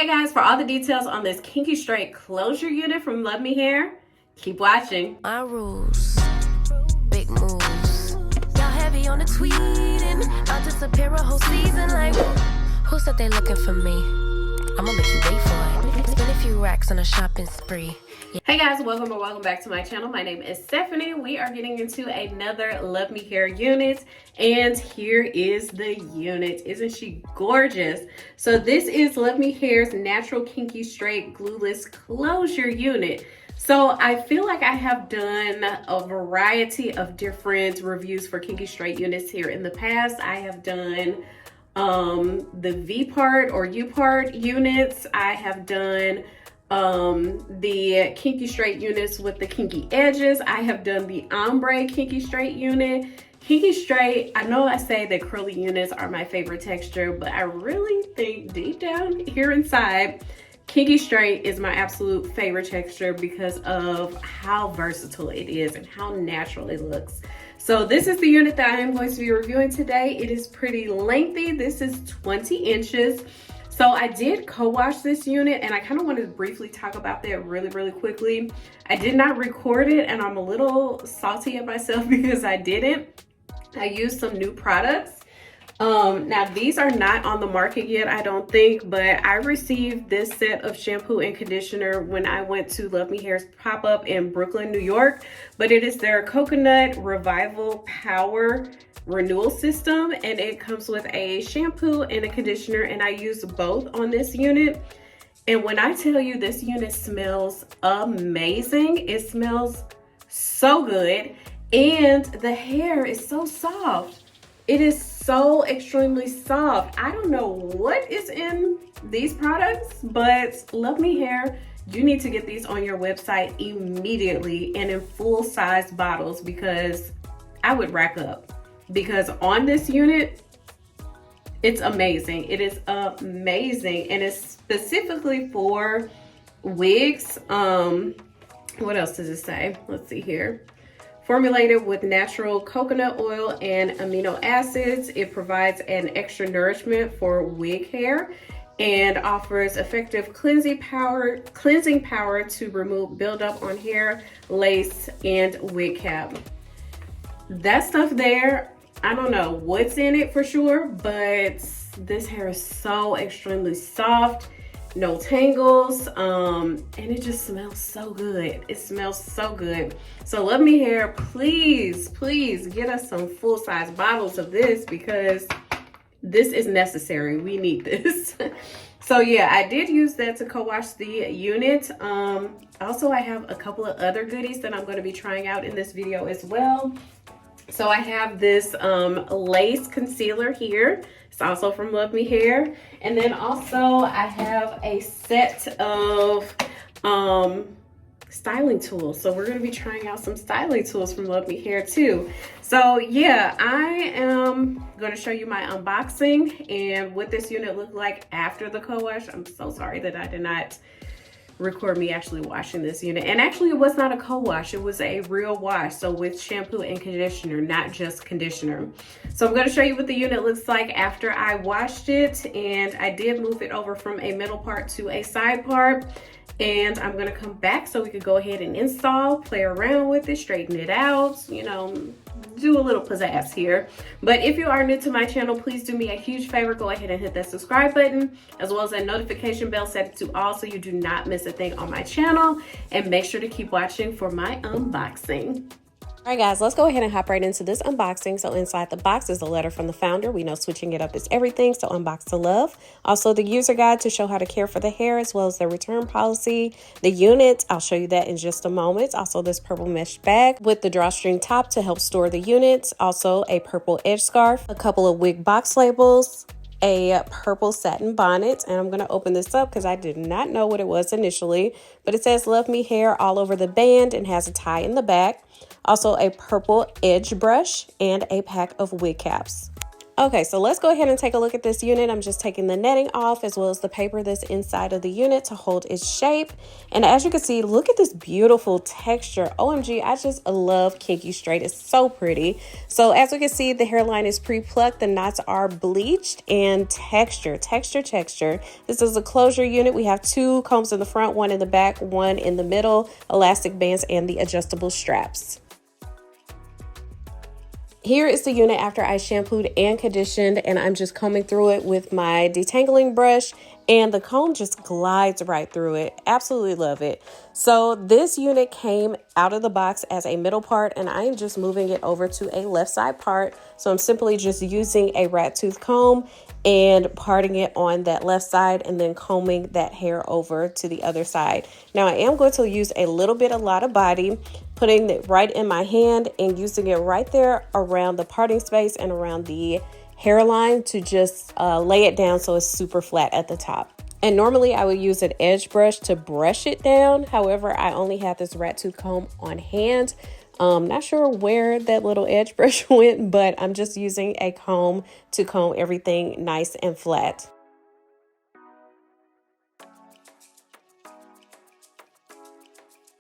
Okay guys, for all the details on this Kinky straight closure unit from LuvMe Hair, keep watching. My rules, big moves. Y'all heavy on the tweeting. I'll disappear a whole season like, who said they looking for me? I'ma make you wait for it. Spend a few racks on a shopping spree. Hey guys, welcome back to my channel. My name is Stephanie. We are getting into another LuvMe Hair unit, and here is the unit. Isn't she gorgeous? So this is LuvMe Hair's natural kinky straight glueless closure unit. So I feel like I have done a variety of different reviews for kinky straight units here in the past. I have done the V part or U part units. I have done the kinky straight units with the kinky edges. I have done the ombre kinky straight unit. Kinky straight, I know I say that curly units are my favorite texture, but I really think deep down here inside, kinky straight is my absolute favorite texture because of how versatile it is and how natural it looks. So this is the unit that I am going to be reviewing today. It is pretty lengthy. This is 20 inches. So I did co-wash this unit, and I kind of wanted to briefly talk about that really quickly. I did not record it, and I'm a little salty at myself because I didn't. I used some new products. Now these are not on the market yet, I don't think, but I received this set of shampoo and conditioner when I went to LuvMe Hair's pop-up in Brooklyn, New York. But it is their Coconut Revival Power Renewal System, and it comes with a shampoo and a conditioner, and I use both on this unit. And when I tell you this unit smells amazing, it smells so good, and the hair is so soft. It is so extremely soft. I don't know what is in these products, but LuvMe Hair, you need to get these on your website immediately and in full size bottles, because I would rack up. Because on this unit, it's amazing. It is amazing, and it's specifically for wigs. What else does it say? Let's see here. Formulated with natural coconut oil and amino acids, it provides an extra nourishment for wig hair and offers effective cleansing power to remove buildup on hair, lace, and wig cap. That stuff there, I don't know what's in it for sure, but this hair is so extremely soft, no tangles, and it just smells so good. It smells so good. So LuvMe Hair, please get us some full-size bottles of this, because this is necessary. We need this. So yeah, I did use that to co-wash the unit. Also, I have a couple of other goodies that I'm going to be trying out in this video as well. So I have this lace concealer here. It's also from LuvMe Hair. And then also I have a set of styling tools. So we're going to be trying out some styling tools from LuvMe Hair too. So yeah, I am going to show you my unboxing and what this unit looked like after the co-wash. I'm so sorry that I did not record me actually washing this unit, and actually it was not a co-wash, it was a real wash, so with shampoo and conditioner, not just conditioner. So I'm going to show you what the unit looks like after I washed it, and I did move it over from a middle part to a side part, and I'm going to come back so we could go ahead and install, play around with it, straighten it out, you know, do a little pizzazz here. But if you are new to my channel, please do me a huge favor, go ahead and hit that subscribe button, as well as that notification bell, set it to all so you do not miss a thing on my channel, and make sure to keep watching for my unboxing. All right guys, let's go ahead and hop right into this unboxing. So inside the box is a letter from the founder. We know switching it up is everything, so unbox to love. Also the user guide to show how to care for the hair, as well as the return policy. The unit, I'll show you that in just a moment. Also this purple mesh bag with the drawstring top to help store the units. Also a purple edge scarf, a couple of wig box labels, a purple satin bonnet, and I'm going to open this up because I did not know what it was initially, but it says LuvMe Hair all over the band and has a tie in the back. Also a purple edge brush and a pack of wig caps. Okay, so let's go ahead and take a look at this unit. I'm just taking the netting off as well as the paper that's inside of the unit to hold its shape. And as you can see, look at this beautiful texture. OMG, I just love Kinky straight. It's so pretty. So as you can see, the hairline is pre-plucked. The knots are bleached and texture. This is a closure unit. We have 2 combs in the front, 1 in the back, 1 in the middle, elastic bands, and the adjustable straps. Here is the unit after I shampooed and conditioned, and I'm just combing through it with my detangling brush, and the comb just glides right through it. Absolutely love it. So this unit came out of the box as a middle part, and I am just moving it over to a left side part. So I'm simply just using a rat tooth comb and parting it on that left side and then combing that hair over to the other side. Now I am going to use a lot of body, putting it right in my hand and using it right there around the parting space and around the hairline to just lay it down so it's super flat at the top. And normally I would use an edge brush to brush it down. However, I only have this rat tooth comb on hand. Not sure where that little edge brush went, but I'm just using a comb to comb everything nice and flat.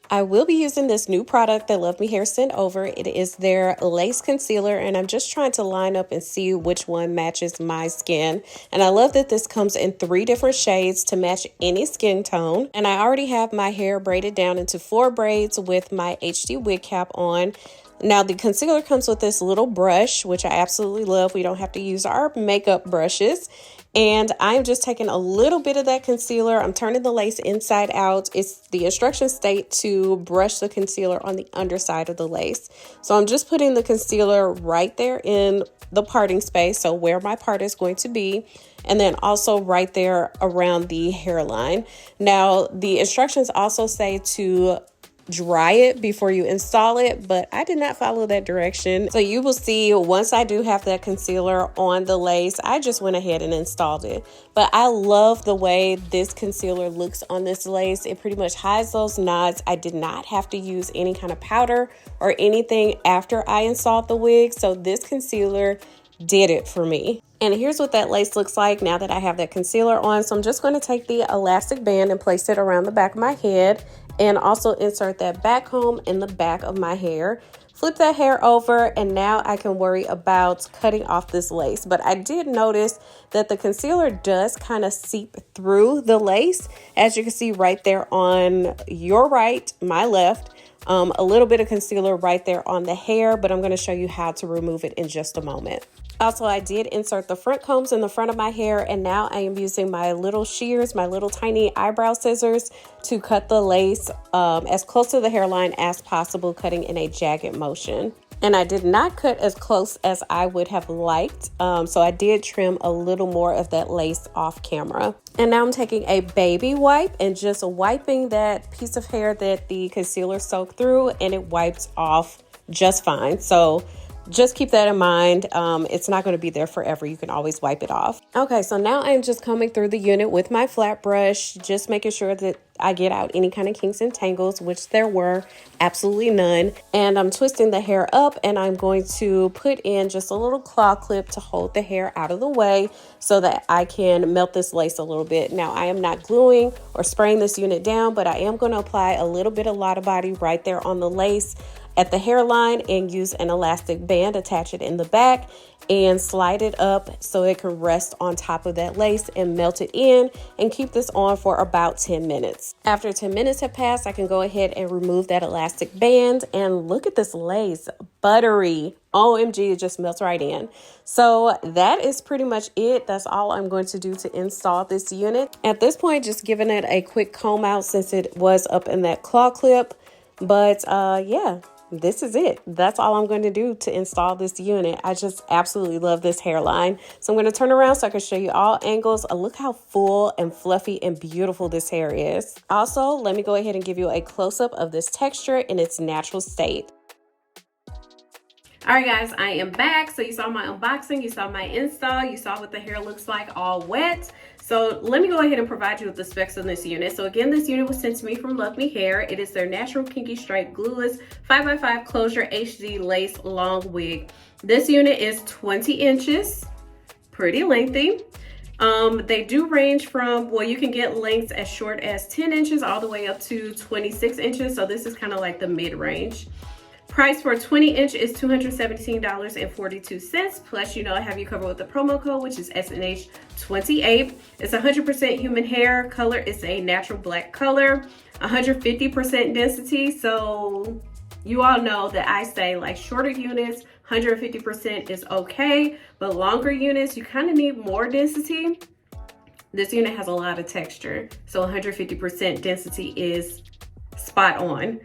I will be using this new product that LuvMe Hair sent over. It is their lace concealer, and I'm just trying to line up and see which one matches my skin. And I love that this comes in 3 different shades to match any skin tone. And I already have my hair braided down into 4 braids with my HD wig cap on. Now the concealer comes with this little brush, which I absolutely love. We don't have to use our makeup brushes. And I'm just taking a little bit of that concealer. I'm turning the lace inside out. The instructions state to brush the concealer on the underside of the lace. So I'm just putting the concealer right there in the parting space, so where my part is going to be, and then also right there around the hairline. Now, the instructions also say to dry it before you install it, but I did not follow that direction. So you will see once I do have that concealer on the lace, I just went ahead and installed it. But I love the way this concealer looks on this lace. It pretty much hides those knots. I did not have to use any kind of powder or anything after I installed the wig. So this concealer did it for me. And here's what that lace looks like now that I have that concealer on. So I'm just going to take the elastic band and place it around the back of my head and also insert that back comb in the back of my hair. Flip that hair over, and now I can worry about cutting off this lace. But I did notice that the concealer does kind of seep through the lace, as you can see right there on your right, my left. A little bit of concealer right there on the hair, but I'm going to show you how to remove it in just a moment. Also, I did insert the front combs in the front of my hair, and now I am using my little shears, my little tiny eyebrow scissors, to cut the lace as close to the hairline as possible, cutting in a jagged motion. And I did not cut as close as I would have liked, so I did trim a little more of that lace off camera. And now I'm taking a baby wipe and just wiping that piece of hair that the concealer soaked through, and it wiped off just fine. So just keep that in mind. It's not going to be there forever. You can always wipe it off. Okay, so now I'm just combing through the unit with my flat brush, just making sure that I get out any kind of kinks and tangles, which there were absolutely none. And I'm twisting the hair up, and I'm going to put in just a little claw clip to hold the hair out of the way so that I can melt this lace a little bit. Now, I am not gluing or spraying this unit down, but I am going to apply a little bit of Lot of Body right there on the lace at the hairline and use an elastic band, attach it in the back and slide it up so it can rest on top of that lace and melt it in, and keep this on for about 10 minutes. After 10 minutes have passed, I can go ahead and remove that elastic band, and look at this lace, buttery. OMG, it just melts right in. So that is pretty much it. That's all I'm going to do to install this unit. At this point, just giving it a quick comb out since it was up in that claw clip. But yeah, this is it. That's all I'm going to do to install this unit. I just absolutely love this hairline. So I'm going to turn around so I can show you all angles. Look how full and fluffy and beautiful this hair is. Also, let me go ahead and give you a close-up of this texture in its natural state. All right, guys, I am back. So you saw my unboxing, you saw my install, you saw what the hair looks like all wet. So let me go ahead and provide you with the specs on this unit. So again, this unit was sent to me from LuvMe Hair. It is their natural kinky straight glueless 5x5 closure HD lace long wig. This unit is 20 inches. pretty lengthy. They do range from, well, you can get lengths as short as 10 inches all the way up to 26 inches. So this is kind of like the mid-range. Price for a 20-inch is $217.42. Plus, you know, I have you covered with the promo code, which is SNH28. It's 100% human hair. Color is a natural black color. 150% density. So you all know that I say like shorter units, 150% is okay, but longer units, you kind of need more density. This unit has a lot of texture, so 150% density is spot on.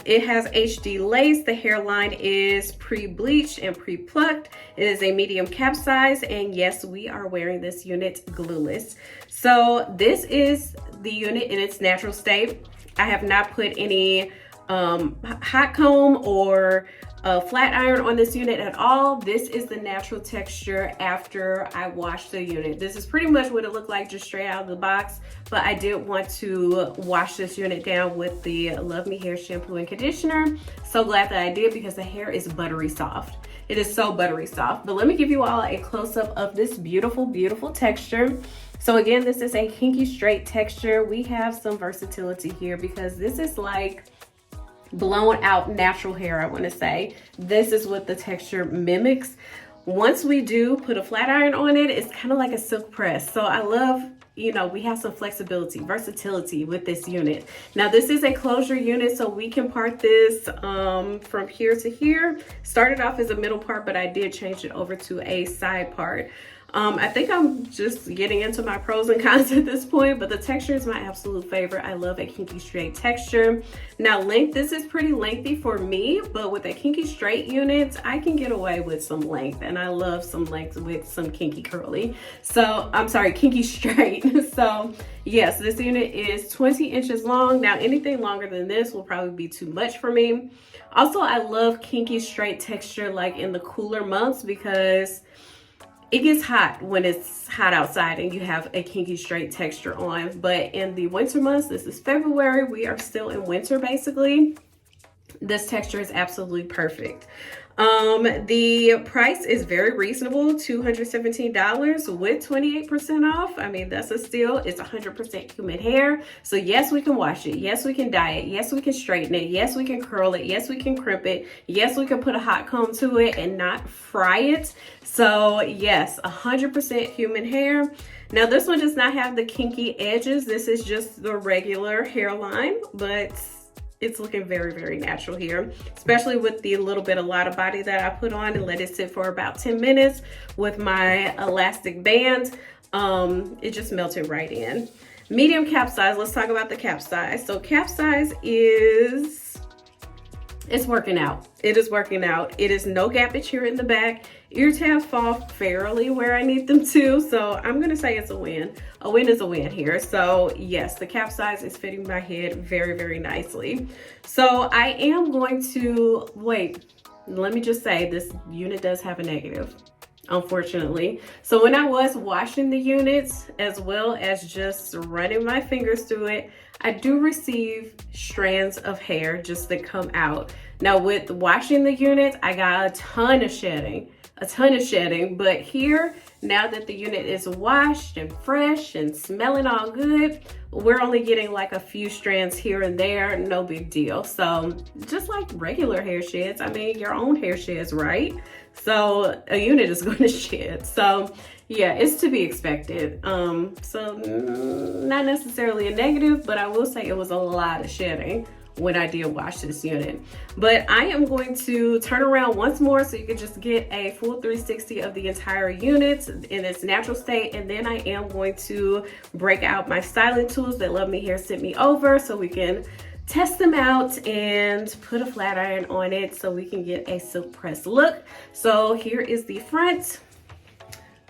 It has HD lace. The hairline is pre-bleached and pre-plucked. It is a medium cap size, and yes, we are wearing this unit glueless. So this is the unit in its natural state. I have not put any hot comb or a flat iron on this unit at all. This is the natural texture after I washed the unit. This is pretty much what it looked like just straight out of the box, but I did want to wash this unit down with the LuvMe Hair shampoo and conditioner. So glad that I did, because the hair is buttery soft. It is so buttery soft. But let me give you all a close-up of this beautiful, beautiful texture. So again, this is a kinky straight texture. We have some versatility here because this is like blown out natural hair, I want to say. This is what the texture mimics. Once we do put a flat iron on it, it's kind of like a silk press. So I love, you know, we have some flexibility, versatility with this unit. Now this is a closure unit, so we can part this from here to here. Started off as a middle part, but I did change it over to a side part. I think I'm just getting into my pros and cons at this point, but the texture is my absolute favorite. I love a kinky straight texture. Now length, this is pretty lengthy for me, but with a kinky straight unit, I can get away with some length, and I love some length with some kinky curly. So, I'm sorry, kinky straight. So yes, this unit is 20 inches long. Now anything longer than this will probably be too much for me. Also, I love kinky straight texture like in the cooler months, because it gets hot when it's hot outside and you have a kinky straight texture on. But in the winter months, this is February, we are still in winter basically, this texture is absolutely perfect. The price is very reasonable, $217 with 28% off. I mean, that's a steal. It's 100% human hair. So yes, we can wash it. Yes, we can dye it. Yes, we can straighten it. Yes, we can curl it. Yes, we can crimp it. Yes, we can put a hot comb to it and not fry it. So yes, 100% human hair. Now this one does not have the kinky edges. This is just the regular hairline, but it's looking very, very natural here, especially with the little bit of lot of body that I put on and let it sit for about 10 minutes with my elastic band. It just melted right in. Medium cap size, let's talk about the cap size. So cap size is, it's working out. It is working out. It is no gappage here in the back. Ear tabs fall fairly where I need them to, so I'm gonna say it's a win. A win is a win here. So yes, the cap size is fitting my head very, very nicely. So I am going to, wait, let me just say this unit does have a negative, unfortunately. So when I was washing the units, as well as just running my fingers through it, I do receive strands of hair just that come out. Now with washing the units, I got a ton of shedding, but here, now that the unit is washed and fresh and smelling all good, we're only getting like a few strands here and there, no big deal. So just like regular hair sheds, I mean, your own hair sheds, right? So a unit is going to shed. So yeah, it's to be expected. So not necessarily a negative, but I will say it was a lot of shedding when I did wash this unit. But I am going to turn around once more so you can just get a full 360 of the entire unit in its natural state, and then I am going to break out my styling tools that LuvMe Hair sent me over so we can test them out and put a flat iron on it so we can get a silk press look. So here is the front,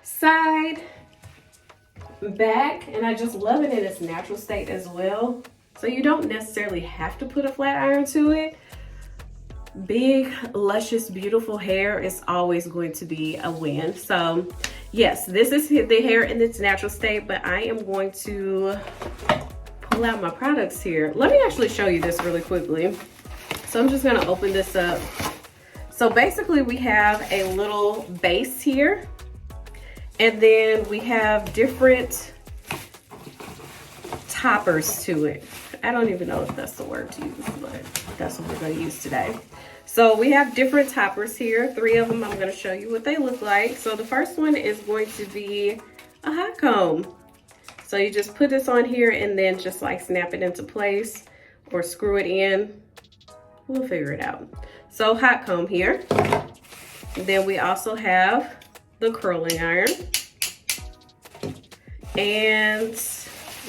side, back, and I just love it in its natural state as well. So you don't necessarily have to put a flat iron to it. Big, luscious, beautiful hair is always going to be a win. So yes, this is the hair in its natural state, but I am going to pull out my products here. Let me actually show you this really quickly. So I'm just gonna open this up. So basically we have a little base here, And then we have different toppers to it. I don't even know if that's the word to use, but that's what we're going to use today. So we have different toppers here. 3 of them. I'm going to show you what they look like. So the first one is going to be a hot comb. So you just put this on here and then just like snap it into place or screw it in. We'll figure it out. So hot comb here. Then we also have the curling iron. And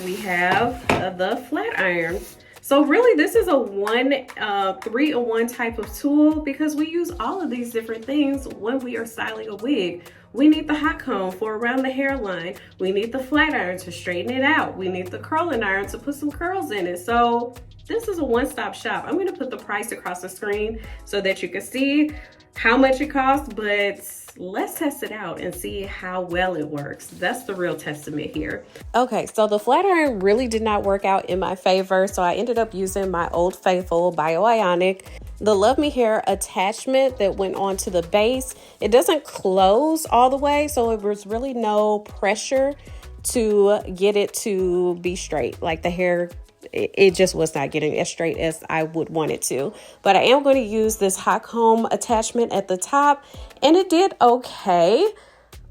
we have the flat iron. So really this is a 3-in-1 type of tool because we use all of these different things when we are styling a wig. We need the hot comb for around the hairline. We need the flat iron to straighten it out. We need the curling iron to put some curls in it. So this is a one-stop shop. I'm gonna put the price across the screen so that you can see how much it costs, but let's test it out and see how well it works. That's the real testament here. Okay, so the flat iron really did not work out in my favor, so I ended up using my Old Faithful Bioionic. The LuvMe Hair attachment that went onto the base, it doesn't close all the way, so there was really no pressure to get it to be straight. Like the hair, it just was not getting as straight as I would want it to. But I am going to use this hot comb attachment at the top, and it did okay.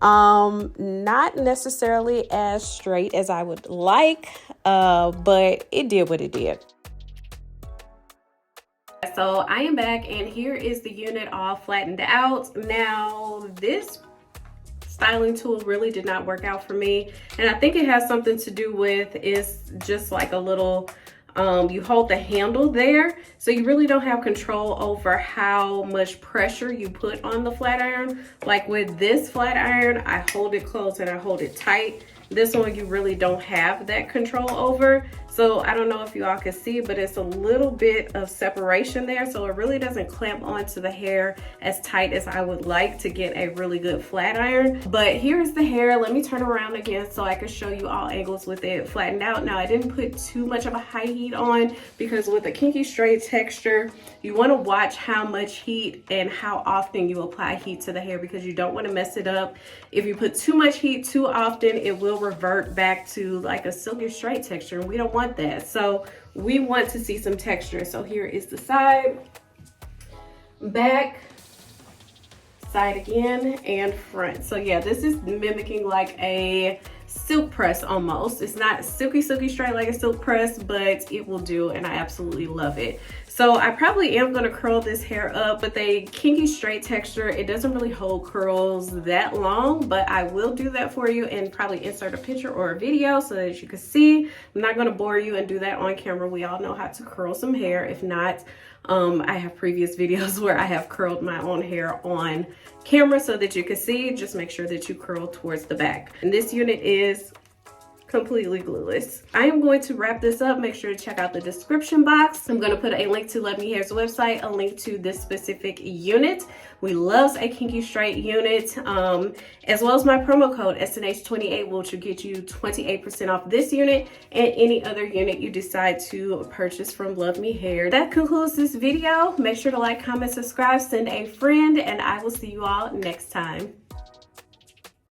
Not necessarily as straight as I would like, but it did what it did. So I am back, and here is the unit all flattened out. Now this styling tool really did not work out for me, and I think it has something to do with is just like a little you hold the handle there, so you really don't have control over how much pressure you put on the flat iron. Like with this flat iron, I hold it close and I hold it tight. This one you really don't have that control over. So I don't know if you all can see, but it's a little bit of separation there. So it really doesn't clamp onto the hair as tight as I would like to get a really good flat iron. But here's the hair. Let me turn around again so I can show you all angles with it flattened out. Now I didn't put too much of a high heat on because with a kinky straight texture, you want to watch how much heat and how often you apply heat to the hair because you don't want to mess it up. If you put too much heat too often, it will revert back to like a silky straight texture, and we don't want that. So we want to see some texture. So here is the side, back, side again, and front. So yeah, this is mimicking like a silk press almost. It's not silky straight like a silk press, but it will do, and I absolutely love it. So I probably am going to curl this hair up with a kinky straight texture. It doesn't really hold curls that long, but I will do that for you and probably insert a picture or a video so that you can see. I'm not going to bore you and do that on camera. We all know how to curl some hair. If not, I have previous videos where I have curled my own hair on camera so that you can see. Just make sure that you curl towards the back. And this unit is completely glueless. I am going to wrap this up. Make sure to check out the description box. I'm going to put a link to LuvMe Hair's website, a link to this specific unit. We love a kinky straight unit, as well as my promo code SNH28, which will get you 28% off this unit and any other unit you decide to purchase from LuvMe Hair. That concludes this video. Make sure to like, comment, subscribe, send a friend, and I will see you all next time.